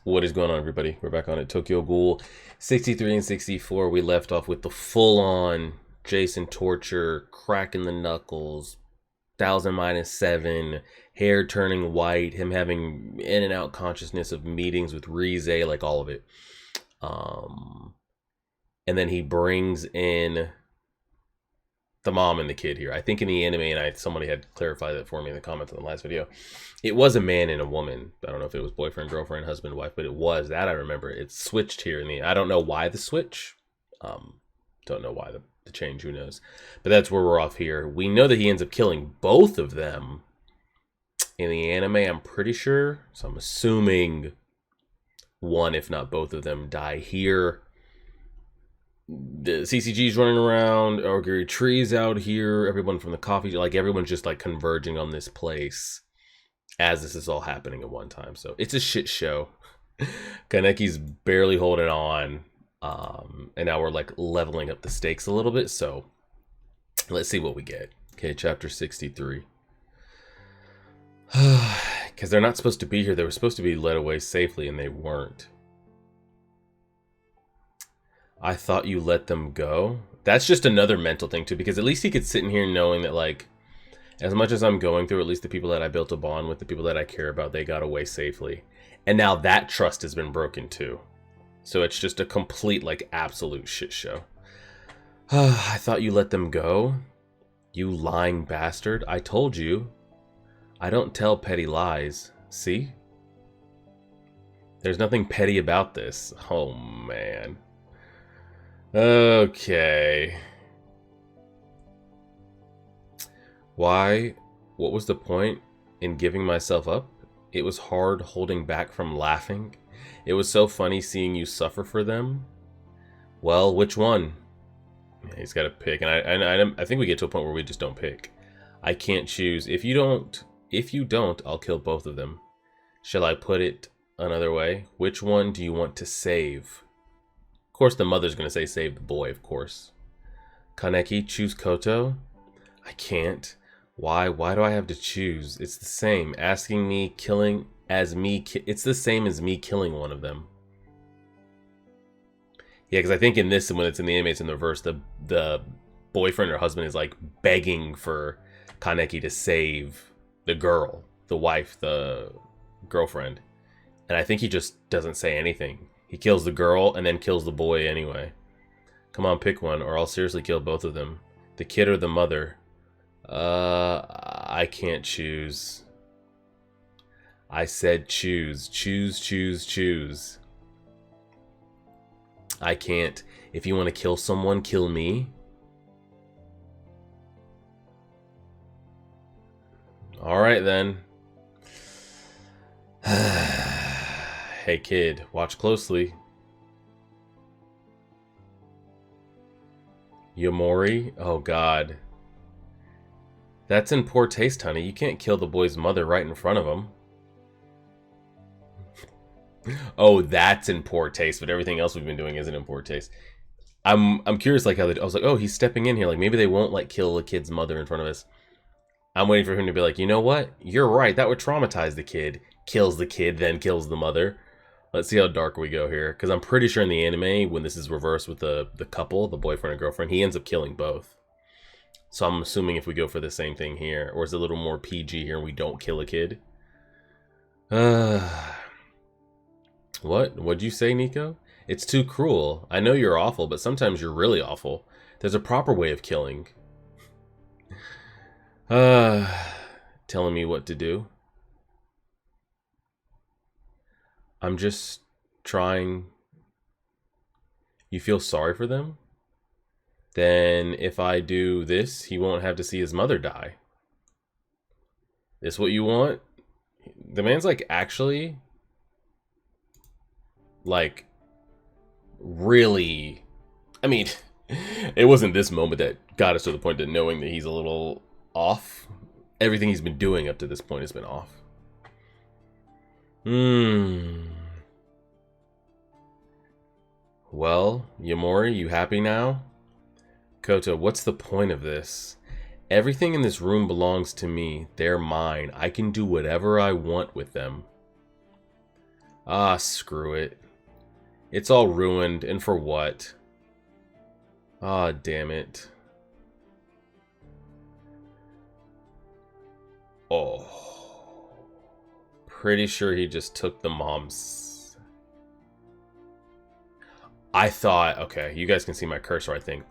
What is going on, everybody? We're back on it. Tokyo Ghoul 63 and 64. We left off with the full-on Jason torture, cracking the knuckles, 1000-7, hair turning white, him having in and out consciousness of meetings with Rize, like all of it. And then he brings in the mom and the kid here. I think in the anime, and somebody had clarified that for me in the comments on the last video, it was a man and a woman. I don't know if it was boyfriend, girlfriend, husband, wife, but it was that. I remember it switched here in the. I don't know why the switch. Don't know why the change. Who knows? But that's where we're off here. We know that he ends up killing both of them in the anime. I'm pretty sure. So I'm assuming one, if not both of them, die here. The CCG's running around, Aogiri trees out here, everyone from the coffee, like everyone's just like converging on this place as this is all happening at one time. So it's a shit show. Kaneki's barely holding on. And now we're like leveling up the stakes a little bit. So let's see what we get. Okay, chapter 63. Because they're not supposed to be here. They were supposed to be led away safely and they weren't. I thought you let them go. That's just another mental thing too, because at least he could sit in here knowing that, like, as much as I'm going through, at least the people that I built a bond with, the people that I care about, they got away safely. And now that trust has been broken too. So it's just a complete, like, absolute shit show. I thought you let them go. You lying bastard. I told you. I don't tell petty lies. See? There's nothing petty about this. Oh, man. Okay. Why? What was the point in giving myself up? It was hard holding back from laughing. It was so funny seeing you suffer for them. Well, which one? Yeah, he's got to pick, and I think we get to a point where we just don't pick. I can't choose. If you don't, I'll kill both of them. Shall I put it another way? Which one do you want to save? Of course, the mother's going to say save the boy, of course. Kaneki, choose Koto? I can't. Why? Why do I have to choose? It's the same. Asking me, killing as me. It's the same as me killing one of them. Yeah, because I think in this, when it's in the anime, it's in the reverse. The boyfriend or husband is like begging for Kaneki to save the girl, the wife, the girlfriend. And I think he just doesn't say anything. He kills the girl and then kills the boy anyway. Come on, pick one, or I'll seriously kill both of them. The kid or the mother? I can't choose. I said choose. Choose, choose, choose. I can't. If you want to kill someone, kill me. Alright then. Hey kid, watch closely. Yomori? Oh god. That's in poor taste, honey. You can't kill the boy's mother right in front of him. Oh, that's in poor taste, but everything else we've been doing isn't in poor taste. I'm curious, like, how I was like, oh, he's stepping in here. Like, maybe they won't, like, kill the kid's mother in front of us. I'm waiting for him to be like, you know what? You're right. That would traumatize the kid. Kills the kid, then kills the mother. Let's see how dark we go here. Because I'm pretty sure in the anime, when this is reversed with the couple, the boyfriend and girlfriend, he ends up killing both. So I'm assuming if we go for the same thing here, or is it a little more PG here and we don't kill a kid? What? What'd you say, Nico? It's too cruel. I know you're awful, but sometimes you're really awful. There's a proper way of killing. Telling me what to do. I'm just trying. You feel sorry for them? Then if I do this, he won't have to see his mother die. This what you want? The man's like, actually, like, really, I mean, it wasn't this moment that got us to the point that knowing that he's a little off. Everything he's been doing up to this point has been off. Well, Yomori, you happy now? Koto, what's the point of this? Everything in this room belongs to me. They're mine. I can do whatever I want with them. Ah, screw it. It's all ruined, and for what? Ah, damn it. Oh. Pretty sure he just took the mom's... I thought... Okay, you guys can see my cursor, I think.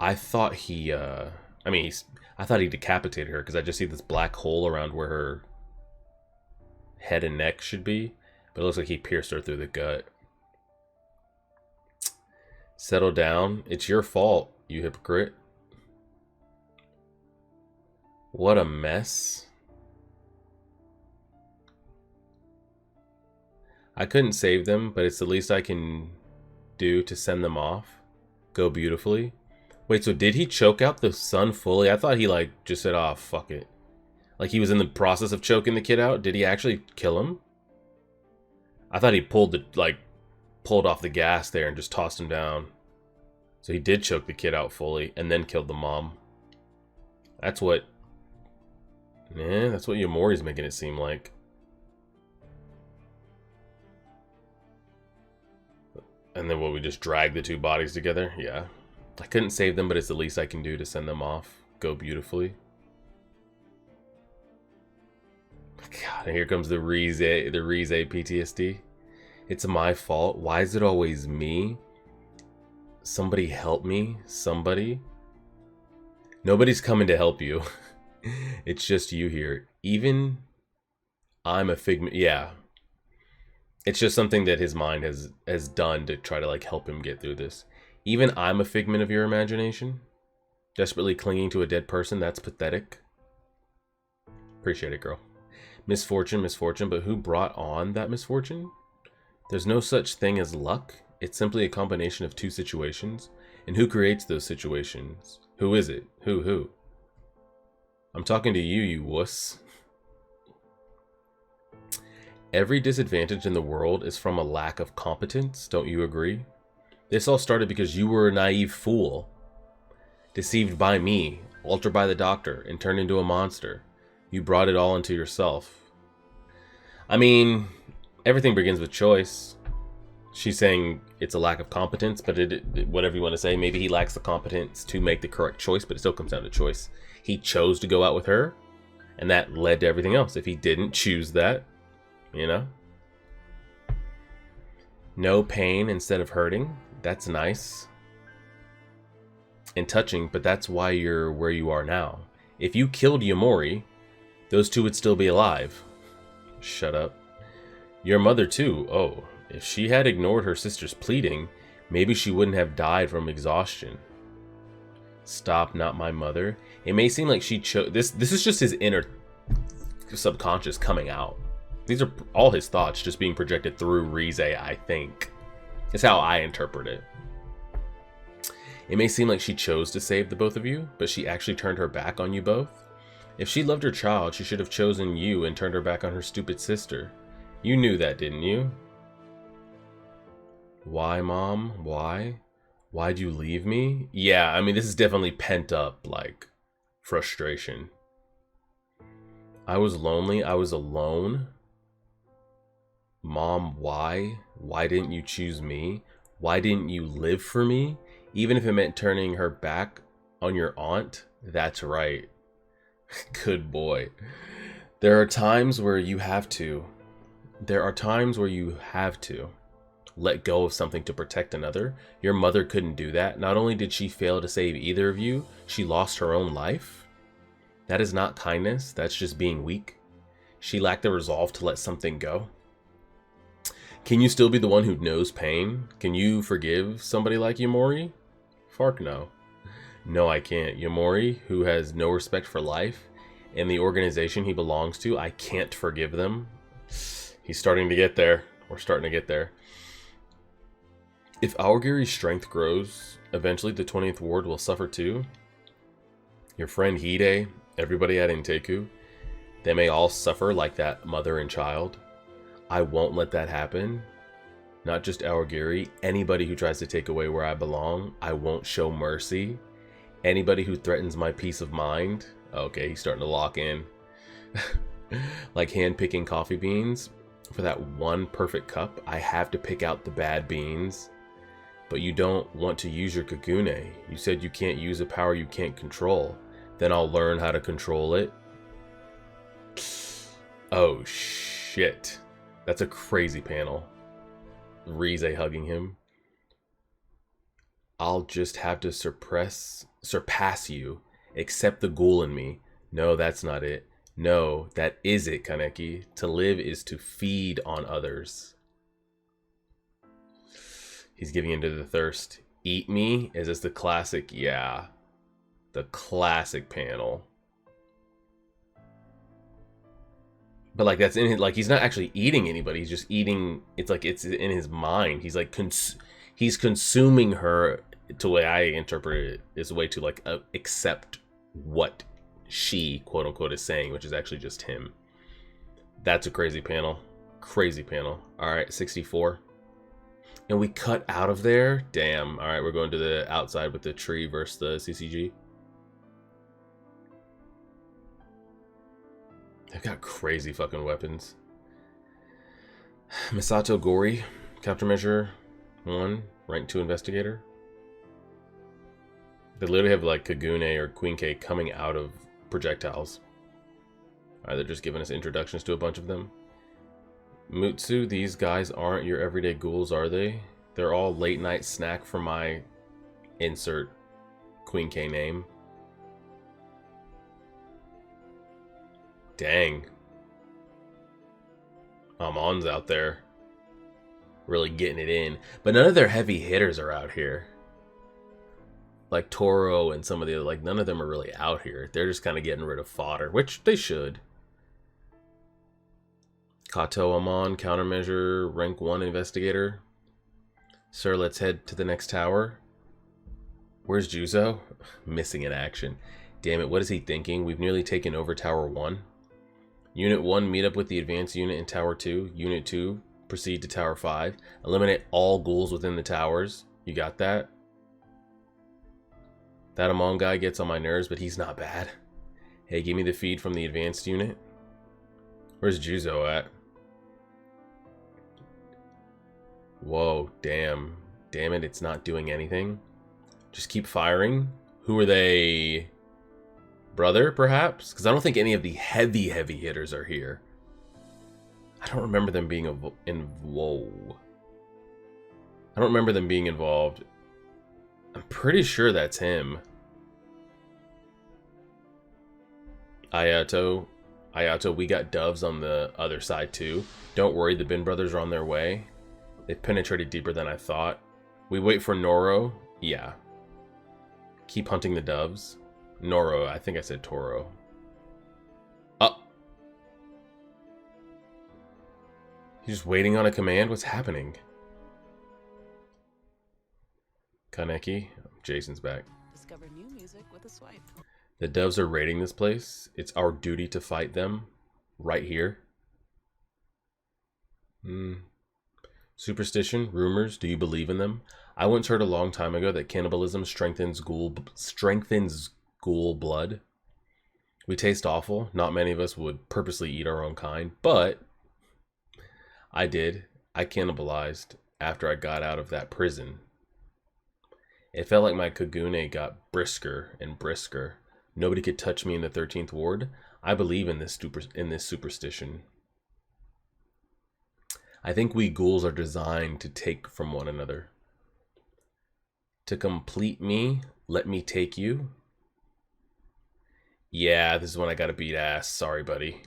I thought he, I thought he decapitated her, because I just see this black hole around where her head and neck should be. But it looks like he pierced her through the gut. Settle down. It's your fault, you hypocrite. What a mess. I couldn't save them, but it's the least I can do to send them off. Go beautifully. Wait, so did he choke out the son fully? I thought he, like, just said, oh, fuck it. Like, he was in the process of choking the kid out? Did he actually kill him? I thought he pulled off the gas there and just tossed him down. So he did choke the kid out fully and then killed the mom. That's what Yamori's making it seem like. And then we just drag the two bodies together? Yeah. I couldn't save them, but it's the least I can do to send them off. Go beautifully. God, and here comes the Rize PTSD. It's my fault. Why is it always me? Somebody help me. Somebody. Nobody's coming to help you. It's just you here. Even I'm a figment. Yeah. It's just something that his mind has done to try to, like, help him get through this. Even I'm a figment of your imagination. Desperately clinging to a dead person. That's pathetic. Appreciate it, girl. Misfortune, misfortune. But who brought on that misfortune? There's no such thing as luck. It's simply a combination of two situations. And who creates those situations? Who is it? Who? I'm talking to you, you wuss. Every disadvantage in the world is from a lack of competence, don't you agree? This all started because you were a naive fool. Deceived by me, altered by the doctor, and turned into a monster. You brought it all into yourself. I mean, everything begins with choice. She's saying it's a lack of competence, but whatever you want to say, maybe he lacks the competence to make the correct choice, but it still comes down to choice. He chose to go out with her, and that led to everything else. If he didn't choose that, you know? No pain instead of hurting. That's nice. And touching, but that's why you're where you are now. If you killed Yamori, those two would still be alive. Shut up. Your mother too. Oh, if she had ignored her sister's pleading, maybe she wouldn't have died from exhaustion. Stop, not my mother. It may seem like she chose... This is just his inner subconscious coming out. These are all his thoughts just being projected through Rize, I think. It's how I interpret it. It may seem like she chose to save the both of you, but she actually turned her back on you both. If she loved her child, she should have chosen you and turned her back on her stupid sister. You knew that, didn't you? Why, Mom? Why? Why'd you leave me? Yeah, I mean, this is definitely pent up, like, frustration. I was lonely. I was alone. Mom, why? Why didn't you choose me? Why didn't you live for me? Even if it meant turning her back on your aunt? That's right. Good boy. There are times where you have to. Let go of something to protect another. Your mother couldn't do that. Not only did she fail to save either of you, she lost her own life. That is not kindness. That's just being weak. She lacked the resolve to let something go. Can you still be the one who knows pain? Can you forgive somebody like Yamori? Fark no. No, I can't. Yamori, who has no respect for life and the organization he belongs to, I can't forgive them. He's starting to get there. We're starting to get there. If Aogiri's strength grows, eventually the 20th Ward will suffer too. Your friend Hide, everybody at Inteku, they may all suffer like that mother and child. I won't let that happen. Not just Aogiri. Anybody who tries to take away where I belong, I won't show mercy. Anybody who threatens my peace of mind. Okay, he's starting to lock in. Like hand-picking coffee beans. For that one perfect cup, I have to pick out the bad beans. But you don't want to use your Kagune. You said you can't use a power you can't control. Then I'll learn how to control it. Oh shit. That's a crazy panel. Rize hugging him. I'll just have to surpass you. Accept the ghoul in me. No, that's not it. No, that is it, Kaneki. To live is to feed on others. He's giving into the thirst. Eat me? Is this the classic? Yeah. The classic panel. But like that's in his, like he's not actually eating anybody. He's just eating. It's like it's in his mind. He's like he's consuming her. To the way I interpret it is a way to like accept what she quote unquote is saying, which is actually just him. That's a crazy panel. Crazy panel. All right, 64. And we cut out of there. Damn. All right, we're going to the outside with the tree versus the CCG. They've got crazy fucking weapons. Misato Gori, countermeasure 1, rank 2 investigator. They literally have like Kagune or Queen K coming out of projectiles. Alright, they're just giving us introductions to a bunch of them. Mutsu, these guys aren't your everyday ghouls, are they? They're all late night snack for my insert Queen K name. Dang. Amon's out there. Really getting it in. But none of their heavy hitters are out here. Like Toro and some of the other, like none of them are really out here. They're just kind of getting rid of fodder, which they should. Kato Amon, countermeasure, rank 1 investigator. Sir, let's head to the next tower. Where's Juzo? Missing in action. Damn it, what is he thinking? We've nearly taken over Tower 1. Unit 1, meet up with the advanced unit in Tower 2. Unit 2, proceed to Tower 5. Eliminate all ghouls within the towers. You got that? That Amon guy gets on my nerves, but he's not bad. Hey, give me the feed from the advanced unit. Where's Juzo at? Whoa, damn. Damn it, it's not doing anything. Just keep firing. Who are they? Brother, perhaps? Because I don't think any of the heavy hitters are here. I don't remember them being whoa. I don't remember them being involved. I'm pretty sure that's him. Ayato, we got doves on the other side too. Don't worry, the Bin brothers are on their way. They've penetrated deeper than I thought. We wait for Noro. Yeah. Keep hunting the doves. Noro, I think I said Toro. Oh. He's just waiting on a command? What's happening? Kaneki. Jason's back. Discover new music with a swipe. The doves are raiding this place. It's our duty to fight them. Right here. Superstition, rumors, do you believe in them? I once heard a long time ago that cannibalism strengthens ghoul blood. We taste awful. Not many of us would purposely eat our own kind, but I did. I cannibalized after I got out of that prison. It felt like my Kagune got brisker and brisker. Nobody could touch me in the 13th ward. I believe in this superstition. I think we ghouls are designed to take from one another. To complete me, let me take you. Yeah, this is when I gotta beat ass. Sorry, buddy.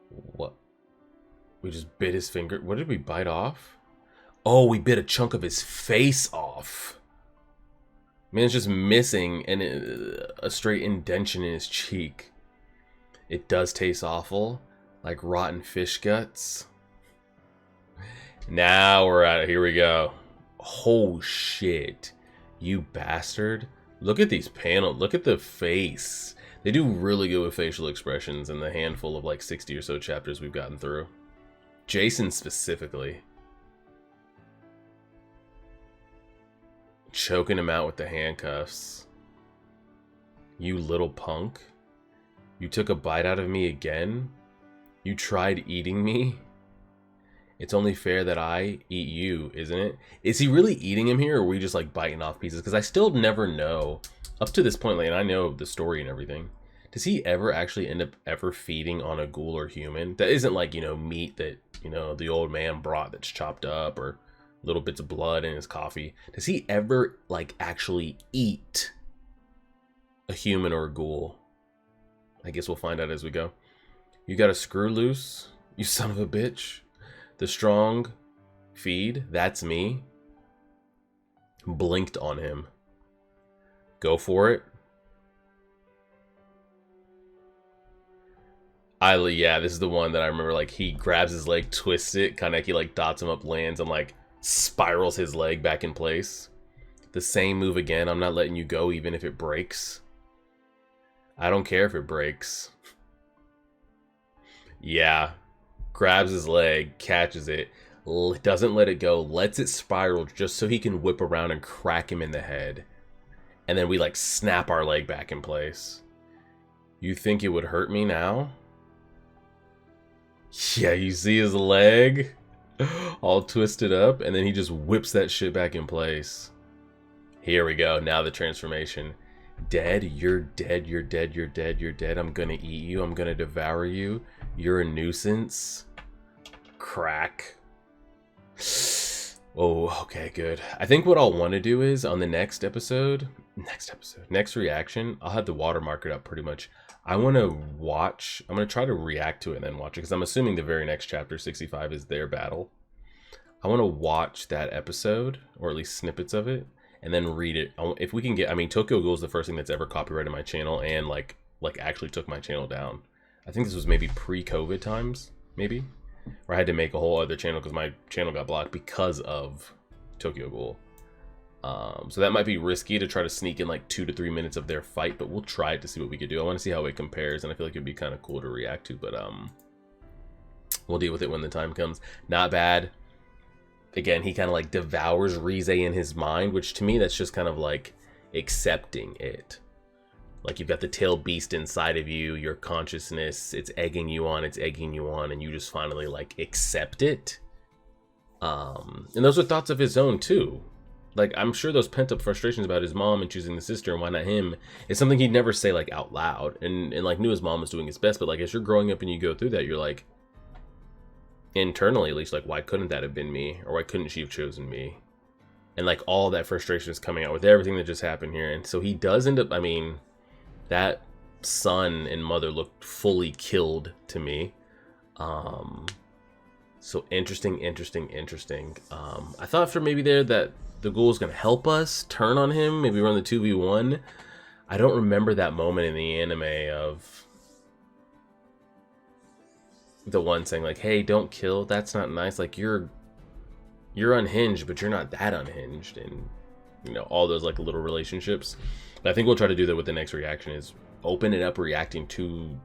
What? We just bit his finger. What did we bite off? Oh, we bit a chunk of his face off. Man's just missing a straight indention in his cheek. It does taste awful. Like rotten fish guts. Now we're at it. Here we go. Oh, shit. You bastard. Look at these panels. Look at the face. They do really good with facial expressions in the handful of like 60 or so chapters we've gotten through. Jason specifically. Choking him out with the handcuffs. You little punk. You took a bite out of me again? You tried eating me? It's only fair that I eat you, isn't it? Is he really eating him here, or are we just like biting off pieces? Because I still never know, up to this point, like, and I know the story and everything, does he ever actually end up ever feeding on a ghoul or human? That isn't like, you know, meat that, you know, the old man brought that's chopped up, or little bits of blood in his coffee. Does he ever like actually eat a human or a ghoul? I guess we'll find out as we go. You got a screw loose, you son of a bitch. The strong feed, that's me. Blinked on him. Go for it. Yeah, this is the one that I remember, like, he grabs his leg, twists it, Kaneki like dots him up, lands, and like spirals his leg back in place. The same move again. I'm not letting you go even if it breaks. I don't care if it breaks. Yeah. Grabs his leg, catches it, doesn't let it go, lets it spiral just so he can whip around and crack him in the head. And then we like snap our leg back in place. You think it would hurt me now? Yeah, you see his leg all twisted up, and then he just whips that shit back in place. Here we go. Now the transformation. Dead, you're dead, you're dead, you're dead, you're dead. I'm gonna eat you. I'm gonna devour you. You're a nuisance. Crack. Oh, okay, good. I think what I'll want to do is on the next reaction, I'll have the watermark it up pretty much. I want to watch, I'm going to try to react to it and then watch it, because I'm assuming the very next chapter, 65, is their battle. I want to watch that episode, or at least snippets of it, and then read it. If we can get, I mean, Tokyo Ghoul is the first thing that's ever copyrighted my channel and like actually took my channel down. I think this was maybe pre-COVID times, maybe, where I had to make a whole other channel because my channel got blocked because of Tokyo Ghoul. So that might be risky to try to sneak in like 2 to 3 minutes of their fight, but we'll try it to see what we could do. I want to see how it compares, and I feel like it'd be kind of cool to react to, but we'll deal with it when the time comes. Not bad. Again, he kind of like devours Rize in his mind, which to me, that's just kind of like accepting it. Like, you've got the tail beast inside of you, your consciousness, it's egging you on, and you just finally like accept it. And those are thoughts of his own too. Like, I'm sure those pent up frustrations about his mom and choosing the sister and why not him is something he'd never say like out loud, and like knew his mom was doing his best, but like as you're growing up and you go through that, you're like, internally at least, like, why couldn't that have been me, or why couldn't she have chosen me? And like all that frustration is coming out with everything that just happened here. And so he does end up, I mean, that son and mother looked fully killed to me. So interesting. I thought for maybe there that the ghoul is going to help us turn on him, maybe run the 2v1. I don't remember that moment in the anime of the one saying like, hey, don't kill, that's not nice, like you're unhinged, but you're not that unhinged, and you know, all those like little relationships. And I think we'll try to do that with the next reaction, is open it up reacting to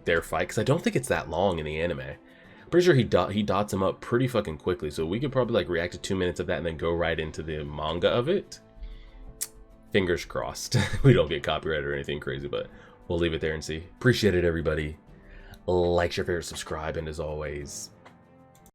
their fight, because I don't think it's that long in the anime. I'm pretty sure he dots him up pretty fucking quickly, so we could probably like react to 2 minutes of that and then go right into the manga of it. Fingers crossed we don't get copyrighted or anything crazy, but we'll leave it there and see. Appreciate it, everybody. Like, share, favorite, subscribe, and as always,